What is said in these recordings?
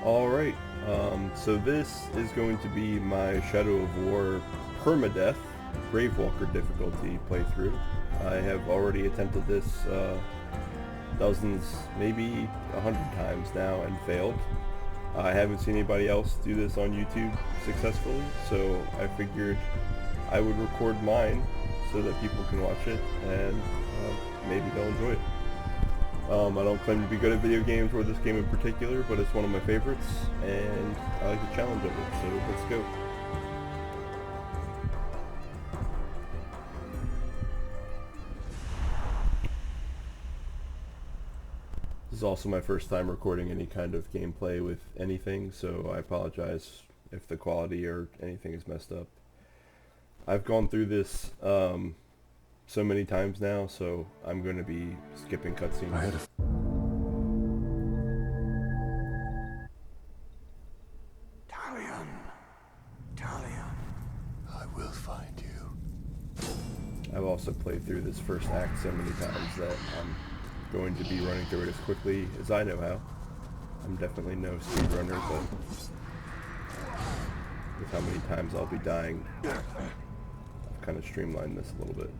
Alright, so this is going to be my Shadow of War PERMADEATH GRAVEWALKER difficulty playthrough. I have already attempted this dozens, maybe 100 times now and failed. I haven't seen anybody else do this on YouTube successfully, so I figured I would record mine so that people can watch it and maybe they'll enjoy it. I don't claim to be good at video games or this game in particular, but it's one of my favorites, and I like the challenge of it, so let's go. This is also my first time recording any kind of gameplay with anything, so I apologize if the quality or anything is messed up. I've gone through this so many times now, so I'm going to be skipping cutscenes. I will find you. I've also played through this first act so many times that I'm going to be running through it as quickly as I know how. I'm definitely no speedrunner, but with how many times I'll be dying, I've kind of streamlined this a little bit.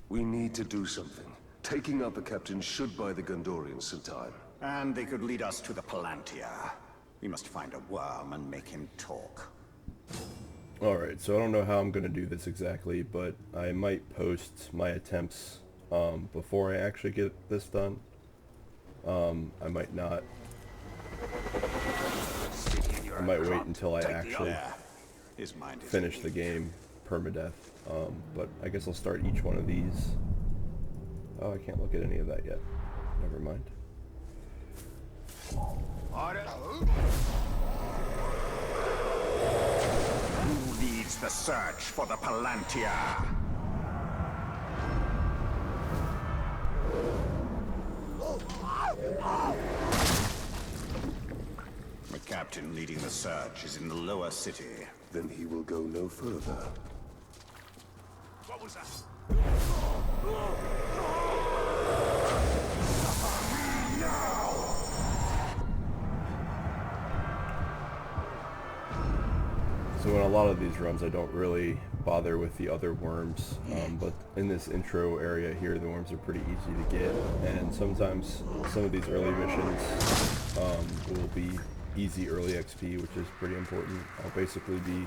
We need to do something. Taking out the captain should buy the Gondorians some time. And they could lead us to the Palantir. We must find a worm and make him talk. Alright, so I don't know how I'm going to do this exactly, but I might post my attempts before I actually get this done. I might not. I might wait until I actually finish the game, PERMADEATH. But I guess I'll start each one of these. Oh, I can't look at any of that yet. Never mind. Who leads the search for the Palantir? The captain leading the search is in the lower city. Then he will go no further. What was that? So in a lot of these runs I don't really bother with the other worms, but in this intro area here the worms are pretty easy to get, and sometimes some of these early missions will be easy early XP, which is pretty important. I'll basically be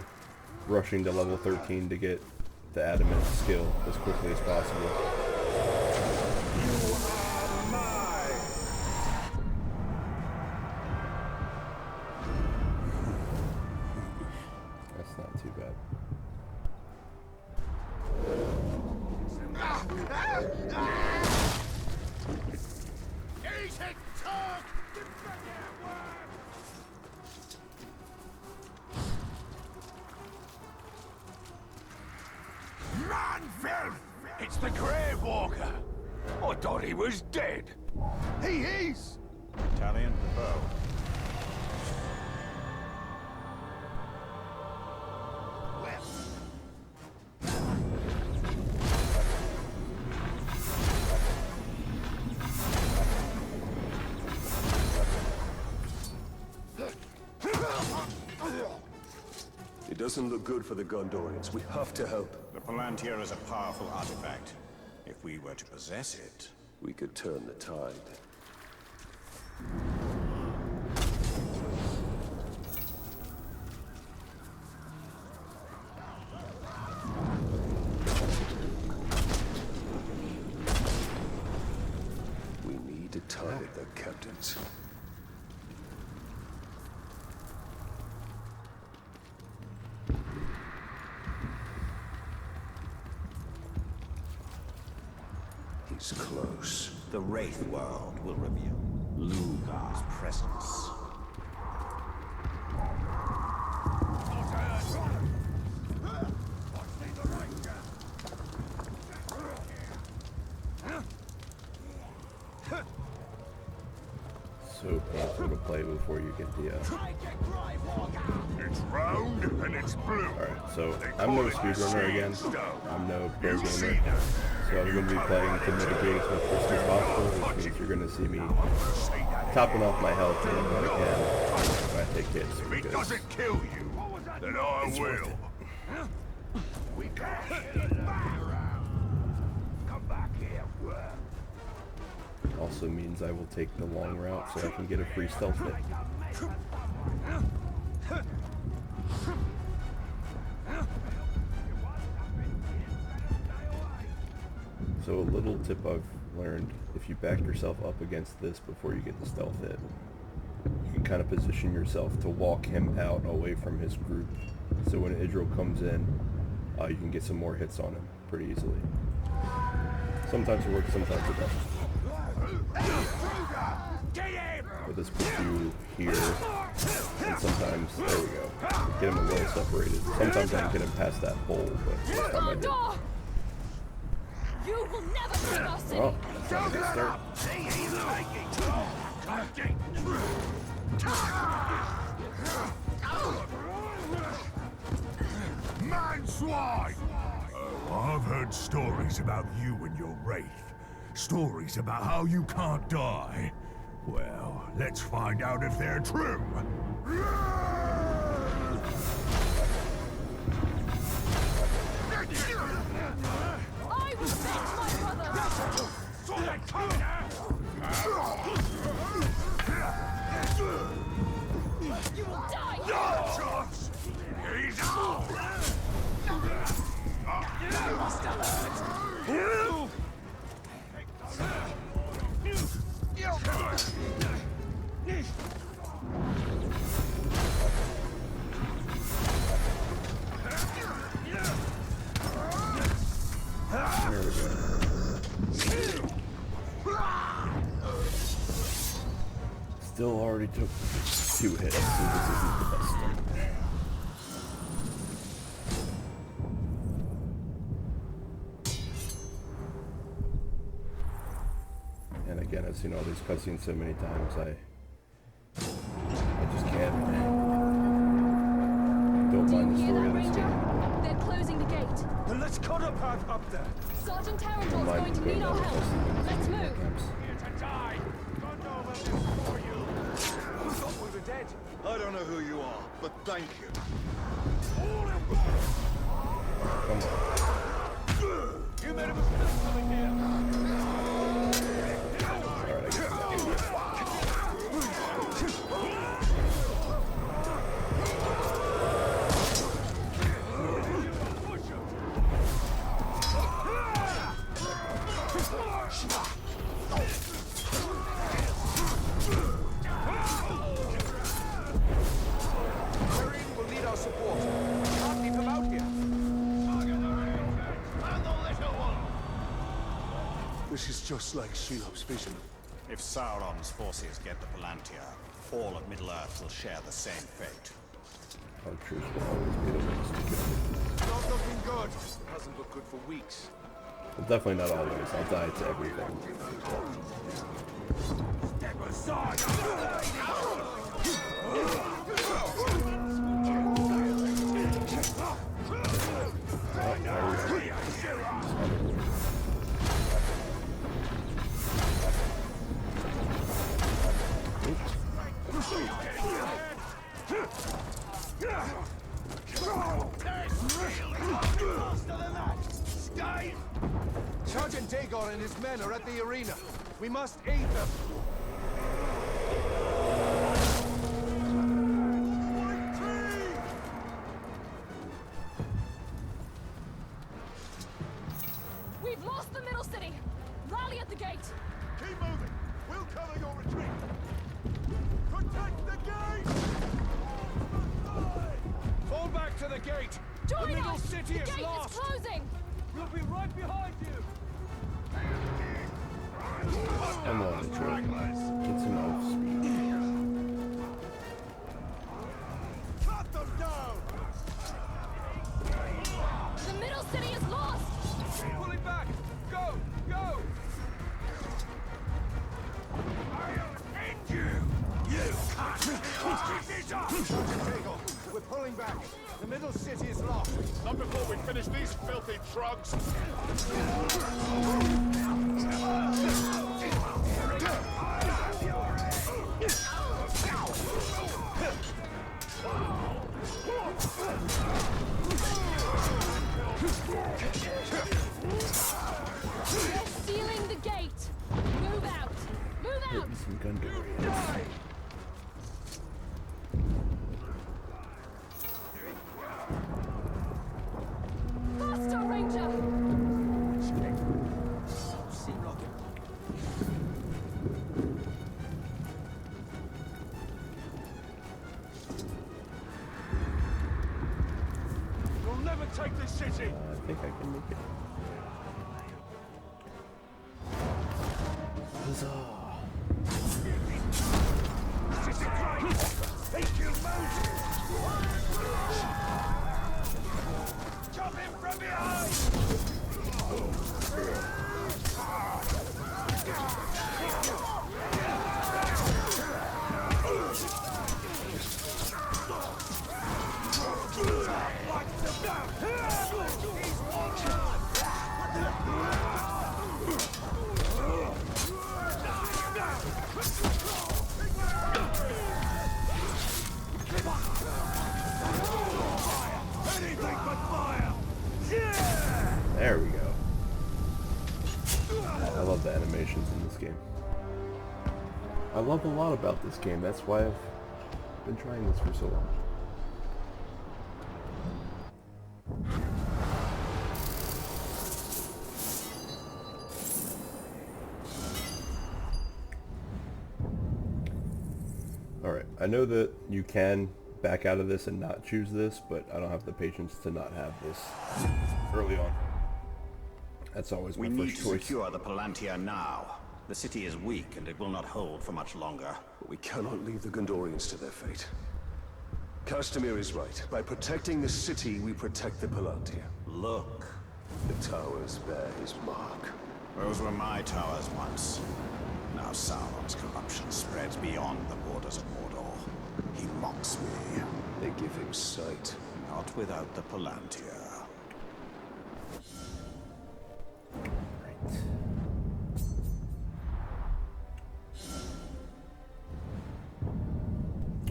rushing to level 13 to get the adamant skill as quickly as possible. That's not too bad. It's the Gravewalker! I thought he was dead. He is! Italian bow. It doesn't look good for the Gondorians. We have to help. The Palantir is a powerful artifact. If we were to possess it, We could turn the tide. We need to target the captains. He's close. the Wraith world will reveal. Lugar. His presence. So painful to play before you get the It's round and it's blue. Alright, so I'm no speedrunner again. I'm no pro gamer. So I'm going to be playing to mitigate as much risk as possible, which means you're going to see me topping off my health when I can when I take hits. If it doesn't kill you, then I will. We can't get back. Come back here. Also means I will take the long route so I can get a free stealth hit. So a little tip I've learned, if you back yourself up against this before you get the stealth hit, you can kind of position yourself to walk him out away from his group. So when Idril comes in, you can get some more hits on him pretty easily. Sometimes it works, sometimes it doesn't. But this puts you here, and sometimes, there we go, get him a little separated. Sometimes I can get him past that hole, but this time I didn't. You will never save our city. Oh, that's not a good start. Man swine! Oh, I've heard stories about you and your wraith. Stories about how you can't die. Well, let's find out if they're true. I respect my brother. Saw that coming, You will die. No chance! He's out! There we go. Still already took 2 hits, so this isn't the best start. And again, I've seen all these cutscenes so many times, I just can't. Don't mind the Hear story that, of this Ranger? game. They're closing the gate. Then let's cut a path up there. Sergeant Don't Tarrantle's mind going to going need our down help. Let's move. camps. We were dead. I don't know who you are, but thank you. Come on. You made a mistake coming here. Alright, I guess I'm Marine will need our support. Can't leave them out here. This is just like Shelob's vision. If Sauron's forces get the Palantir, all of Middle-earth will share the same fate. Our truth will always be the ones to kill. Not looking good. Hasn't looked good for weeks. Well, definitely not always. I'll die to everything. Step aside! Sergeant Dagon and his men are at the arena. We must aid them. We've lost the middle city. Rally at the gate. Keep moving! We'll cover your retreat! Protect the gate! Fall back to the gate. Join the middle us. city The is gate lost. is closing. We'll be right behind you. Come on, Troy. Get some elf speed. Sergeant Dagon, we're pulling back. The middle city is lost. Not before we finish these filthy trugs. They're sealing the gate. Move out. Move out. Hitting some Gundorians. Faster, Ranger. You'll never take this city. I think I can make it. Huzzah! Take you, Moses! Jump in from behind! There we go. I love the animations in this game. I love a lot about this game. That's why I've been trying this for so long. Alright, I know that you can back out of this and not choose this, but I don't have the patience to not have this early on. That's always my We need first to choice. secure the Palantir now. The city is weak and it will not hold for much longer. But we cannot leave the Gondorians to their fate. Castamir is right. By protecting the city, we protect the Palantir. Look, The towers bear his mark. those were my towers once. Now Sauron's corruption spreads beyond the borders of Mordor. He mocks me, They give him sight. not without the Palantir.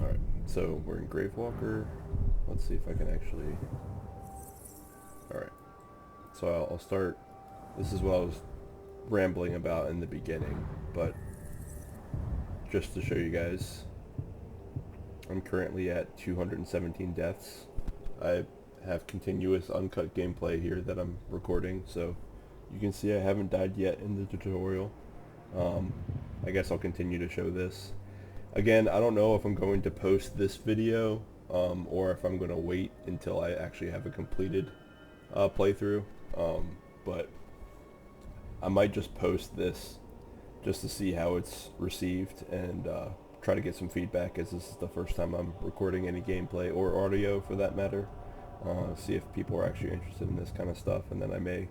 Alright, so we're in Gravewalker. Let's see if I can actually... Alright, so I'll start... This is what I was rambling about in the beginning, but just to show you guys, I'm currently at 217 deaths. I have continuous uncut gameplay here that I'm recording, so you can see I haven't died yet in the tutorial. I guess I'll continue to show this. Again, I don't know if I'm going to post this video or if I'm going to wait until I actually have a completed playthrough, but I might just post this just to see how it's received and try to get some feedback, as this is the first time I'm recording any gameplay or audio for that matter. See if people are actually interested in this kind of stuff, and then I may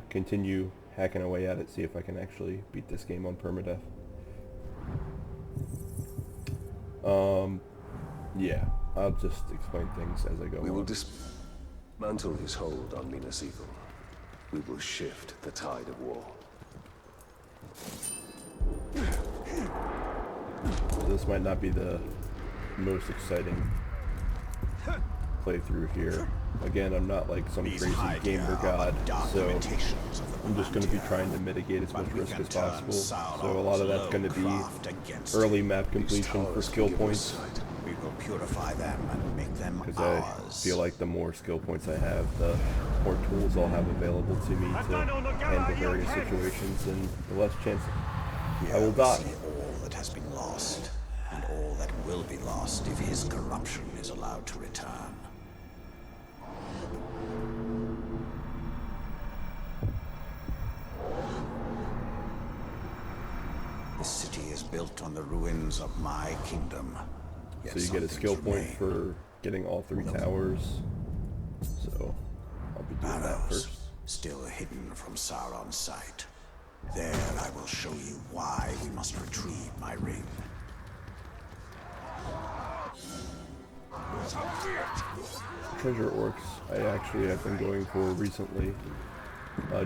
continue hacking away at it, see if I can actually beat this game on permadeath. Yeah, I'll just explain things as I go We will on. dismantle his hold on Minas Ithil. We will shift the tide of war. This might not be the most exciting playthrough here. Again, I'm not like some These crazy hide gamer here are god, but dark so imitations of the I'm just going to be Palantir. trying to mitigate as But much we risk can as turn possible. Sauron's So a lot of that's going to be low craft against early him. map completion for Towers skill give us points, sight. We will purify them and make them because I ours. feel like the more skill points I have, the more tools I'll have available to me to handle various situations, and the less chance Here I will we die. see all that has been lost, and all that will be lost if his corruption is allowed to return. The city is built on the ruins of my kingdom. Yet So you get a some skill things point remain. for getting all 3 towers. So I'll be doing that Barrows, first. still hidden from Sauron's sight. There I will show you why we must retrieve my ring. treasure orcs I actually have been going for recently.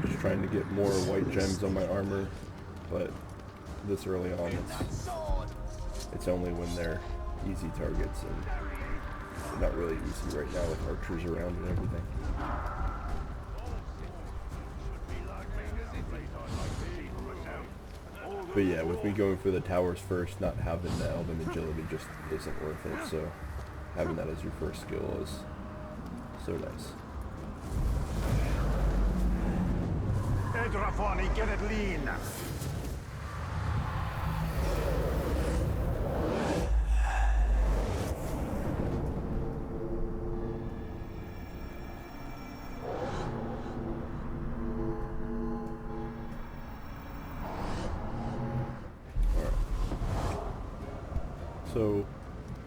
Just trying to get more white gems on my armor, but this early on it's only when they're easy targets, and they're not really easy right now with archers around and everything. But yeah, with me going for the towers first, not having the elven agility just isn't worth it, so having that as your first skill is so nice. Edrafani, get it lean! So,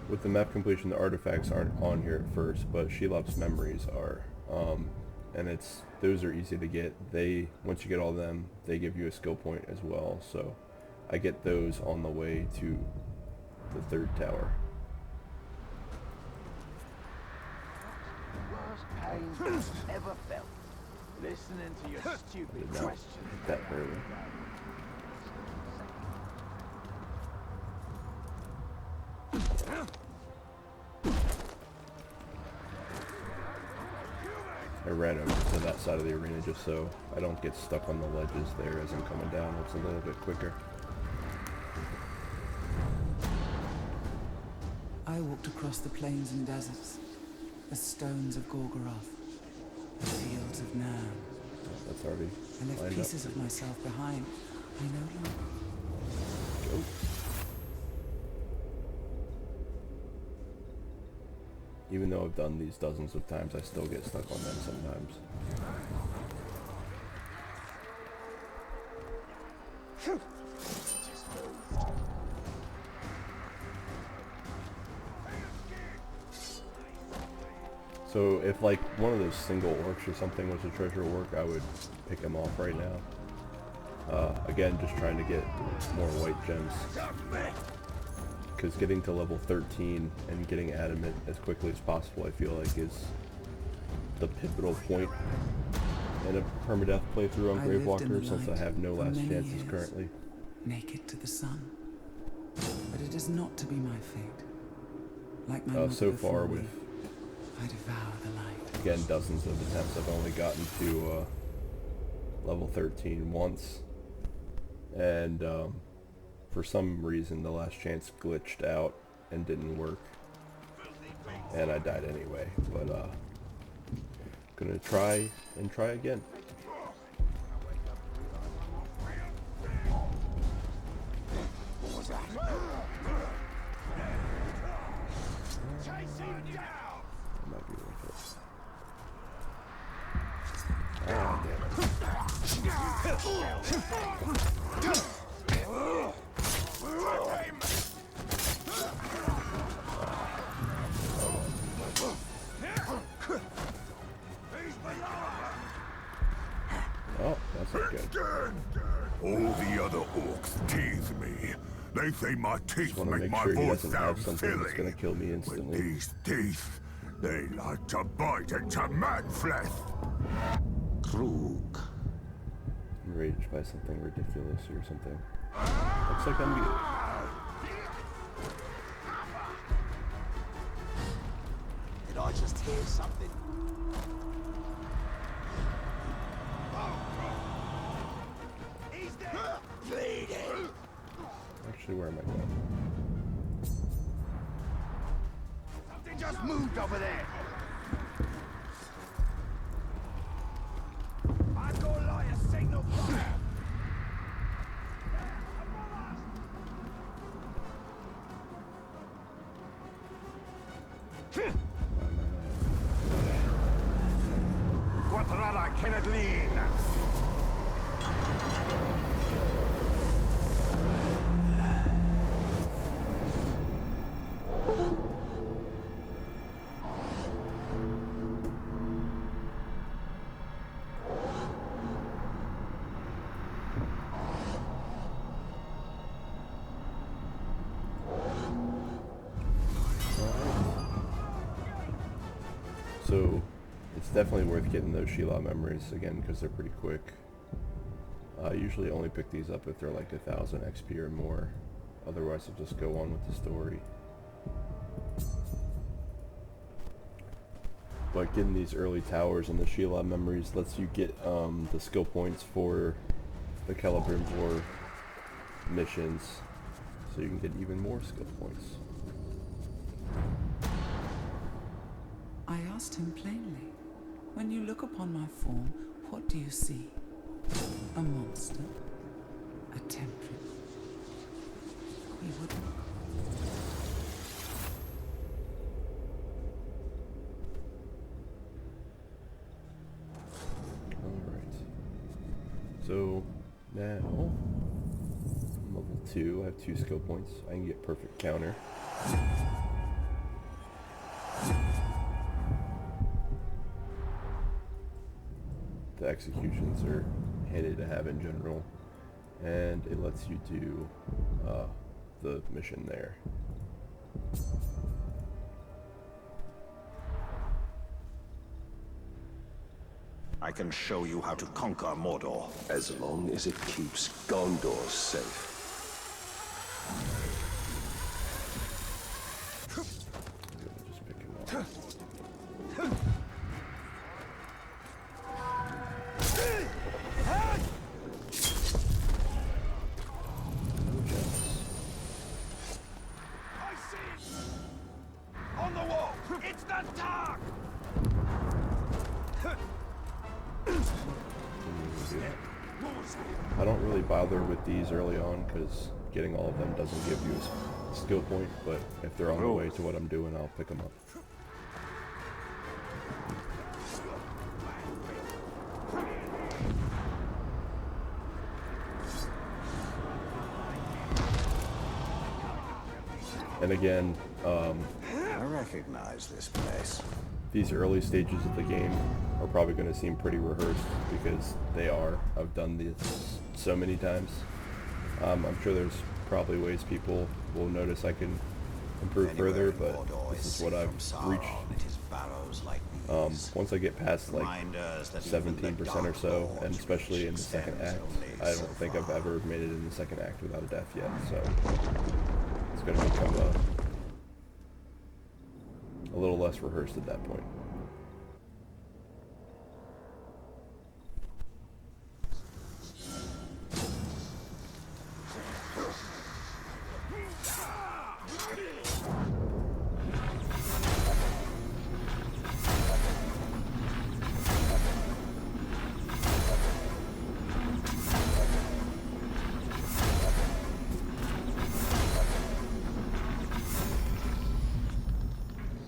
with the map completion, the artifacts aren't on here at first, but Shelop's memories are. And those are easy to get. Once you get all of them, they give you a skill point as well. So, I get those on the way to the third tower. Worst pain ever felt. Listening to your stupid questions. Hit that early. I ran over to that side of the arena just so I don't get stuck on the ledges there as I'm coming down. It's a little bit quicker. I walked across the plains and deserts, the stones of Gorgoroth, the fields of Nam. That's already I left lined pieces up. of myself behind. I no longer. Go. Even though I've done these dozens of times, I still get stuck on them sometimes. So if like one of those single orcs or something was a treasure orc, I would pick him off right now. Again, just trying to get more white gems. Because getting to level 13 and getting adamant as quickly as possible, I feel like, is the pivotal point in a permadeath playthrough on Gravewalker, since I have no last chances currently. Naked to the sun. But it is not to be my fate. Like my So far with, I devour the light. again, dozens of attempts, I've only gotten to level 13 once. And for some reason, the last chance glitched out and didn't work. And I died anyway, but gonna try and try again. That might be worth it. Ah, damn it. Oh, that's not good. All the other orcs tease me. They say my teeth Want to make make my sure he voice doesn't have sound something that's filling. gonna kill me With instantly. these teeth, they like to bite into man flesh. Krug. Enraged by something ridiculous or something. Looks like I'm muted. Did I just hear something? He's there! Bleeding! Actually, where am I going? Something just moved over there! I've got to light a signal fire! Quadrara cannot lean. So it's definitely worth getting those Sheila memories again because they're pretty quick. I usually only pick these up if they're like 1,000 XP or more. Otherwise I'll just go on with the story. But getting these early towers and the Sheila memories lets you get the skill points for the Celebrimbor missions, so you can get even more skill points. I asked him plainly, when you look upon my form, what do you see? A monster? A temptress? He wouldn't. Alright. So, now, I'm level 2, I have 2 skill points. I can get perfect counter. The executions are handy to have in general, and it lets you do the mission there. I can show you how to conquer Mordor. As long as it keeps Gondor safe. Just pick him up. On the wall! It's the dark! I don't really bother with these early on because getting all of them doesn't give you a skill point, but if they're on the way to what I'm doing, I'll pick them up. And again, I recognize this place. these early stages of the game are probably going to seem pretty rehearsed because they are. I've done this so many times. I'm sure there's probably ways people will notice I can improve further, but this is what I've reached. Once I get past like 17% or so, and especially in the second act, I don't think I've ever made it in the second act without a death yet, so it's going to become a little less rehearsed at that point.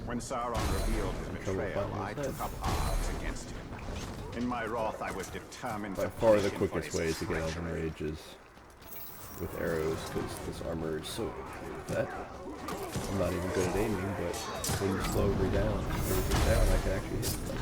When Sauron revealed his betrayal, I took up arms against him. In my wrath, I was determined By to far punish the him for quickest his way to get Elven treachery. Rage is with arrows, because this armor is so that I'm not even good at aiming, but when you slow me down, I can actually hit them.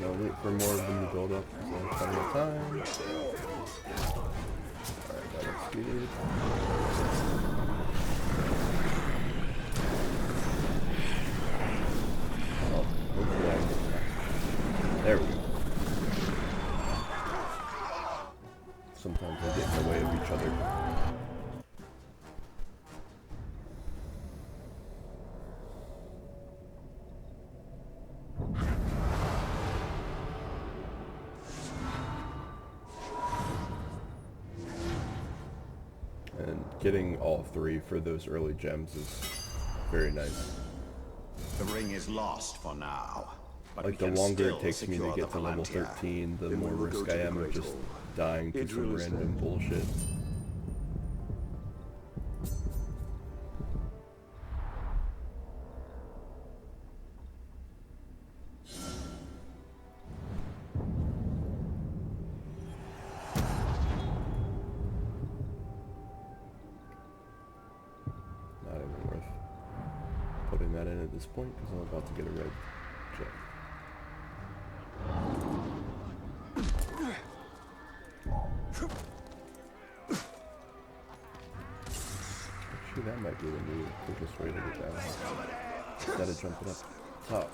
I'll wait for more of them to build up, so it's plenty of time. Alright, that looks good. Oh, hopefully I can get that. There we go. Sometimes they get in the way of each other. And getting all three for those early gems is very nice. The ring is lost for now. But Like, the longer it takes me to get to level 13, the more risk I am of just dying to some random bullshit. this point because I'm about to get a red jet. Actually, that might be the new quickest way to get down. Instead of jumping up top.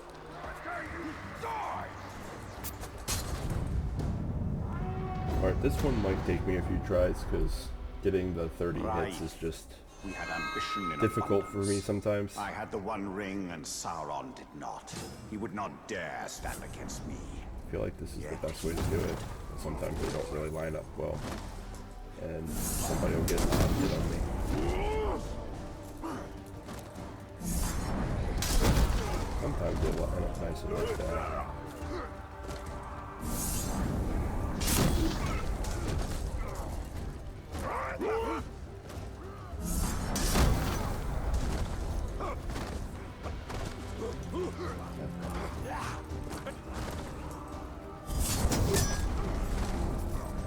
Alright, this one might take me a few tries because getting the 30 hits is just We had ambition in difficult for abundance. me sometimes. I had the One Ring and Sauron did not. He would not dare stand against me. I feel like this is the best way to do it. Sometimes they don't really line up well. And somebody will get opted on me. Sometimes they line up nice and like that.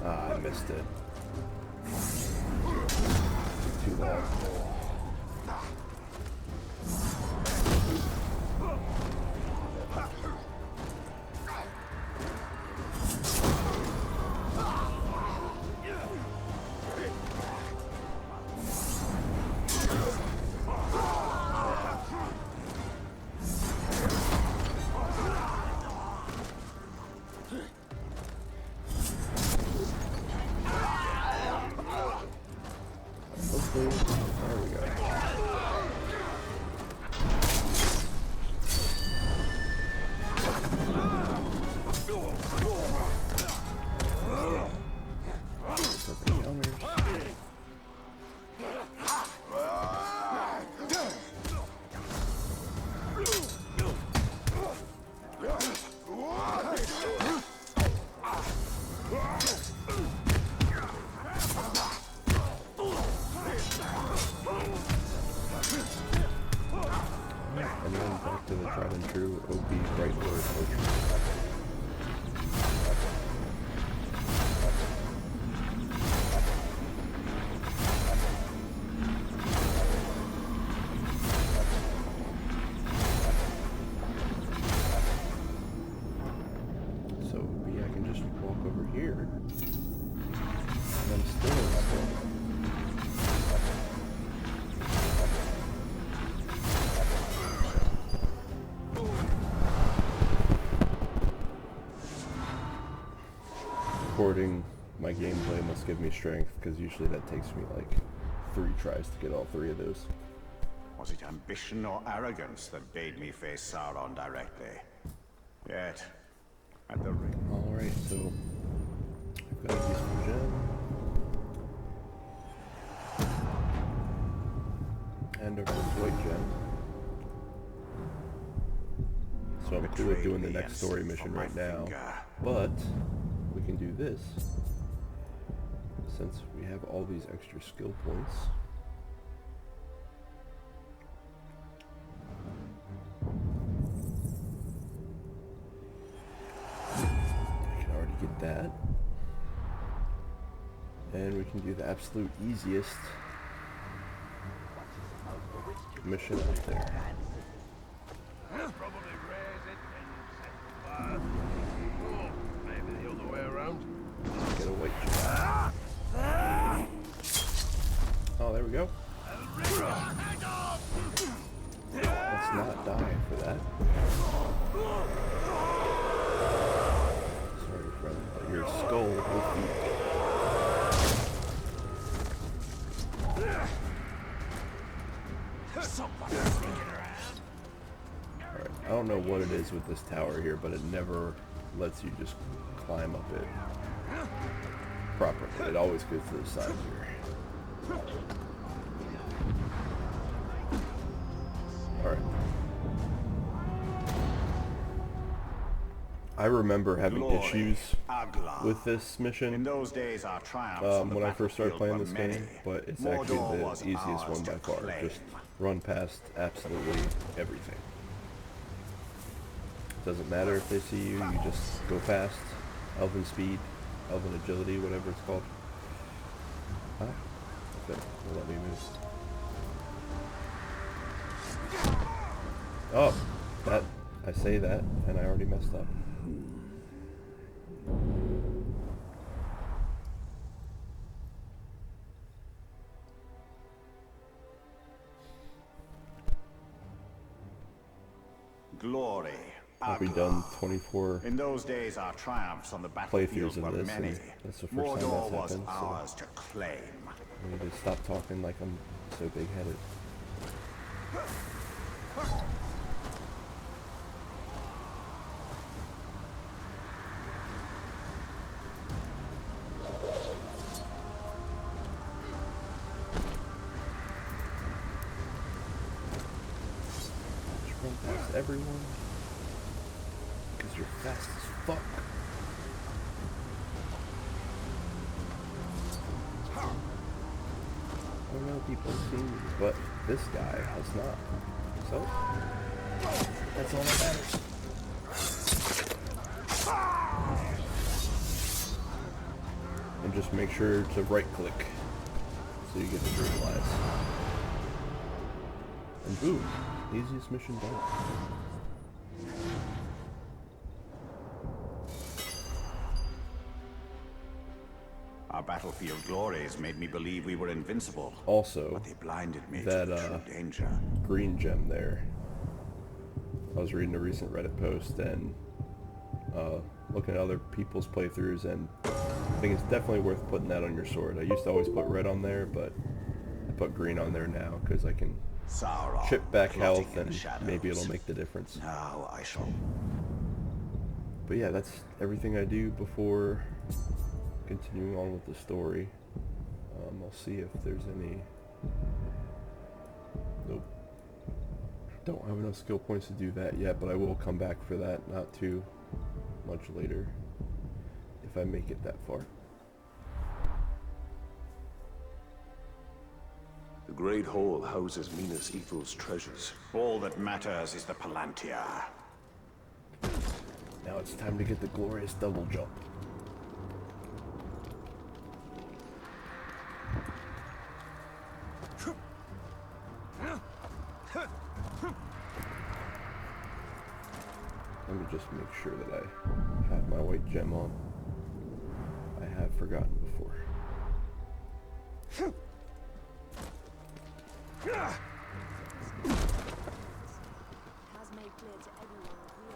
Ah, I missed it. Too long. There we go. And then back to the tried and true OP bright word motion. So maybe I can just walk over here. And I'm still in that one. Recording my gameplay must give me strength because usually that takes me like 3 tries to get all 3 of those. Was it ambition or arrogance that bade me face Sauron directly? Yet, at the ring. Alright, so I've got a useful gem. And a white gem. So I'm cool with doing the next story mission right now. But we can do this since we have all these extra skill points. I can already get that. And we can do the absolute easiest mission out there. Maybe the other way around. Get a white gem. Oh, there we go. Let's not die for that. Sorry, friend, but your skull will be. Alright, I don't know what it is with this tower here, but it never lets you just climb up it properly. It always goes to the side here. Alright. I remember having issues with this mission In those days, our triumphs on the when I first started playing battlefield this were game, many. but it's Mordor actually the was easiest ours one by to far. claim. Just run past absolutely everything. Doesn't matter if they see you, you just go fast. Elven speed, elven agility, whatever it's called. Huh? Okay, will let me move. Oh, that, I say that, and I already messed up. Glory. I've been done 24 In those days, our triumphs on the battlefield playthroughs of were this, many. and that's the first time Mordor that's was happened, ours so to claim. I need to stop talking like I'm so big-headed. Just run past everyone, because you're fast as fuck. I know people see me, but this guy has not. So, that's all that matters. And just make sure to right click so you get the green flies. And boom, easiest mission done. Our battlefield glories made me believe we were invincible. Also, but they blinded me that to the true danger. green gem there. I was reading a recent Reddit post and looking at other people's playthroughs, and I think it's definitely worth putting that on your sword. I used to always put red on there, but I put green on there now because I can Sauron, chip back plotting health in the and shadows. maybe it'll make the difference. Now I shall. But yeah, that's everything I do before continuing on with the story. I'll see if there's any... Nope. Don't have enough skill points to do that yet, but I will come back for that not too much later if I make it that far. The Great Hall houses Minas Ithil's treasures. All that matters is the Palantir. Now it's time to get the glorious double jump. Let me just make sure that I have my white gem on. I have forgotten before. Has made clear to everyone he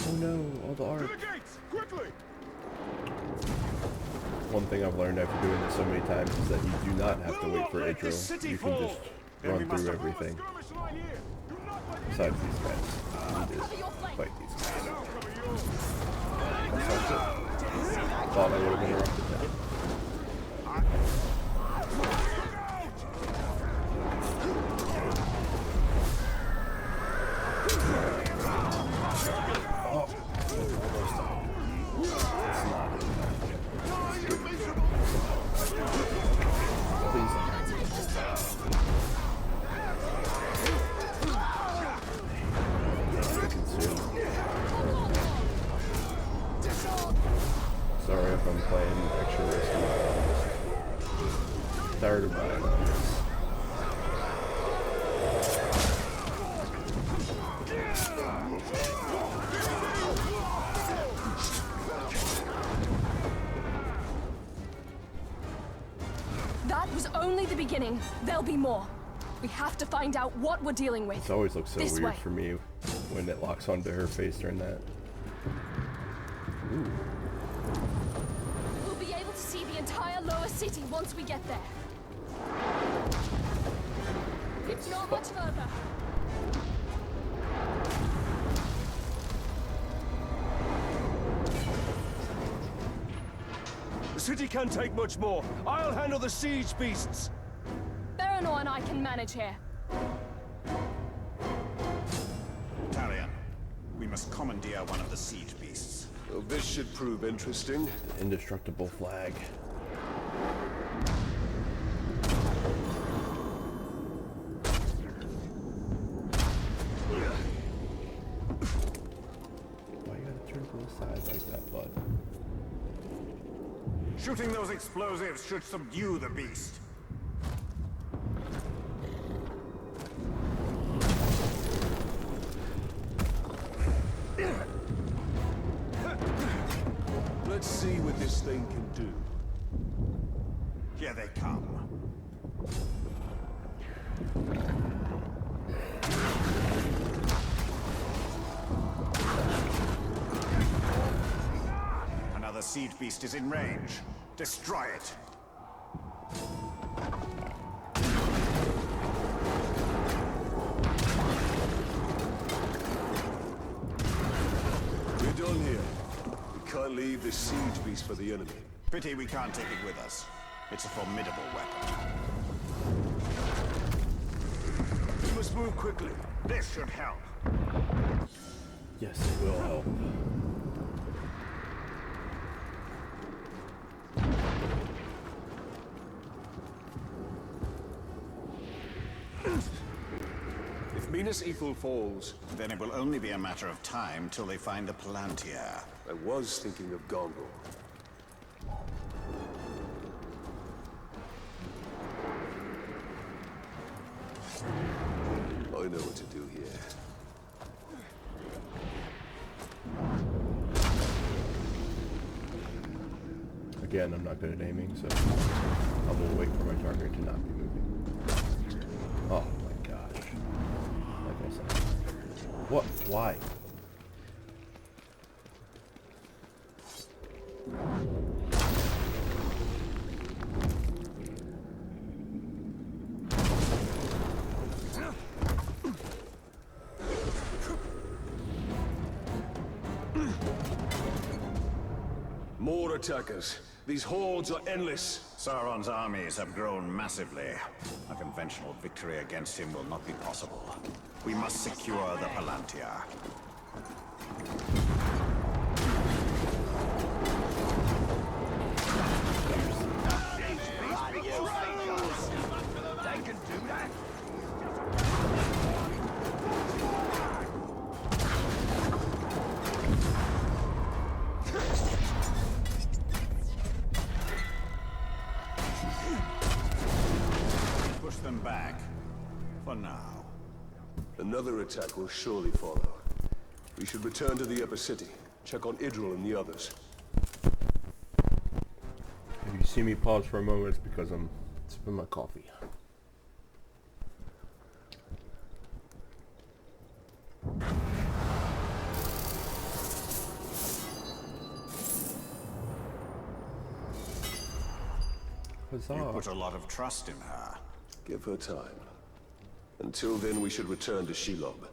is Oh no, all the art. To the gates, quickly! One thing I've learned after doing this so many times is that you do not have to wait for intro. You can just run through everything. Besides these guys. You need to fight these guys. That sounds good. Thought I would have interrupted that. Sorry if I'm playing extra risky. I'm just tired of buying this. That was only the beginning. There'll be more. We have to find out what we're dealing with. It always looks so This weird way. for me when it locks onto her face during that. Ooh. We'll be able to see the entire lower city once we get there. It's not much further. The city can't take much more. I'll handle the siege beasts. Baranor and I can manage here. Tarion, we must commandeer one of the siege beasts. Well, this should prove interesting. The indestructible flag. Why you gotta turn to the side? Shooting those explosives should subdue the beast. Let's see what this thing can do. Here they come. Another siege beast is in range. Destroy it. We're done here. We can't leave this siege beast for the enemy. Pity we can't take it with us. It's a formidable weapon. We must move quickly. This should help. Yes, it will help. If Minas Ithil falls, Then it will only be a matter of time till they find the Palantir. I was thinking of Gondor. I know what to do here. Again, I'm not good at aiming, so I will wait for my target to not be moving. Oh my gosh. Like I said. What? Why? More attackers. These hordes are endless. Sauron's armies have grown massively. A conventional victory against him will not be possible. We must secure the Palantir. They can do that. Push them back. For now. Another attack will surely follow. We should return to the upper city. Check on Idril and the others. If you see me pause for a moment, it's because I'm sipping my coffee. You Huzzah. put a lot of trust in her. Give her time. Until then, we should return to Shelob.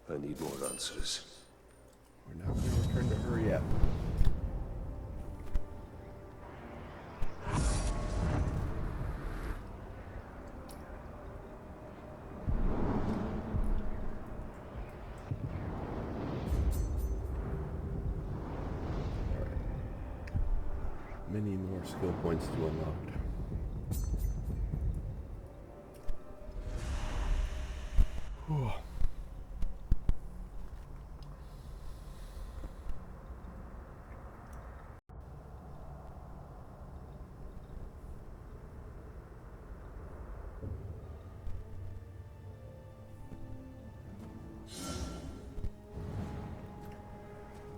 I need more answers. We're not going to return to her yet. Many more skill points to unlock. Whew.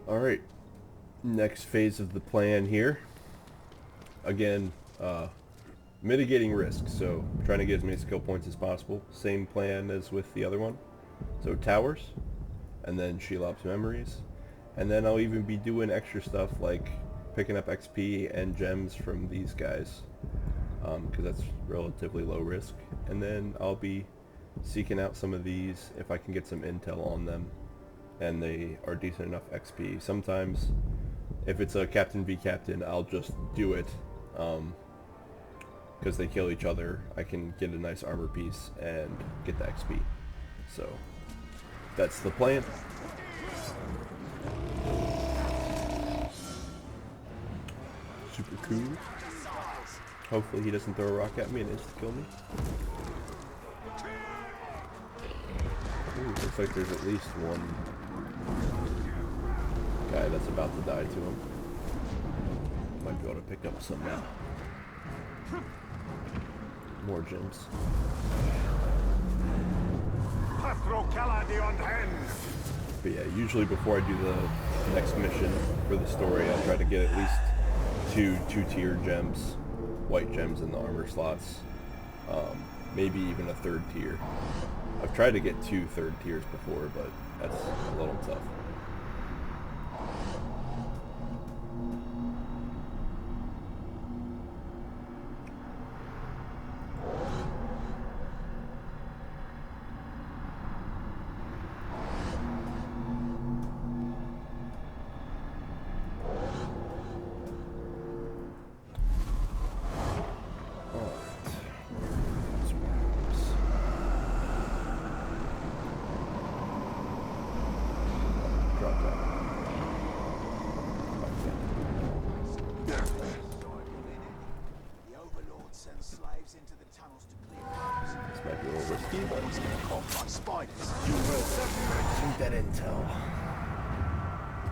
All right, next phase of the plan here. Again, mitigating risk, so trying to get as many skill points as possible. Same plan as with the other one. So towers, and then Shelob's memories, and then I'll even be doing extra stuff like picking up XP and gems from these guys, because that's relatively low risk. And then I'll be seeking out some of these if I can get some intel on them, and they are decent enough XP. Sometimes, if it's a Captain v Captain, I'll just do it. Because they kill each other, I can get a nice armor piece and get the XP. So, that's the plan. Super cool. Hopefully he doesn't throw a rock at me and insta-kill me. Ooh, looks like there's at least one guy that's about to die to him. Might be able to pick up some more gems. But yeah, usually before I do the next mission for the story, I'll try to get at least two-tier gems, white gems in the armor slots. Maybe even a third tier. I've tried to get 2 third tiers before, but that's a little tough.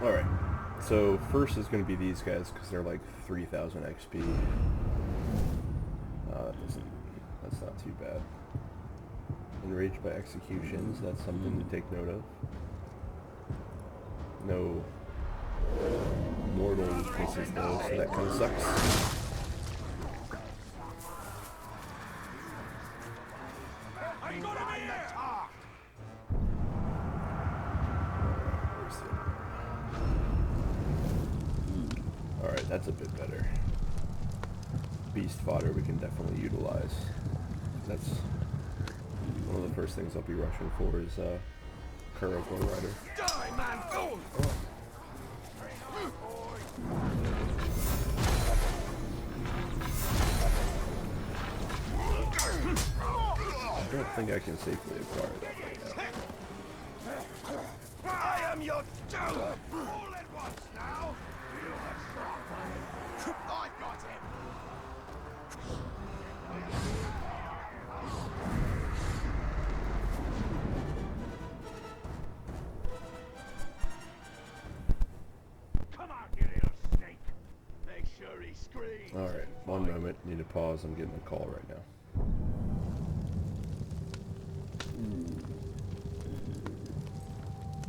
Alright, so first is going to be these guys because they're like 3,000 XP. That's not too bad. Enraged by executions, that's something to take note of. No mortal weaknesses though, so that kind of sucks. Alright, that's a bit better. Beast fodder we can definitely utilize. That's one of the first things I'll be rushing for is Kuro Rider. Die, man! Go! I don't think I can safely acquire that right now. I am your doom! All at once now! I got him! Come out, you little snake! Make sure he screams! Alright, one moment. Need to pause. I'm getting a call right now.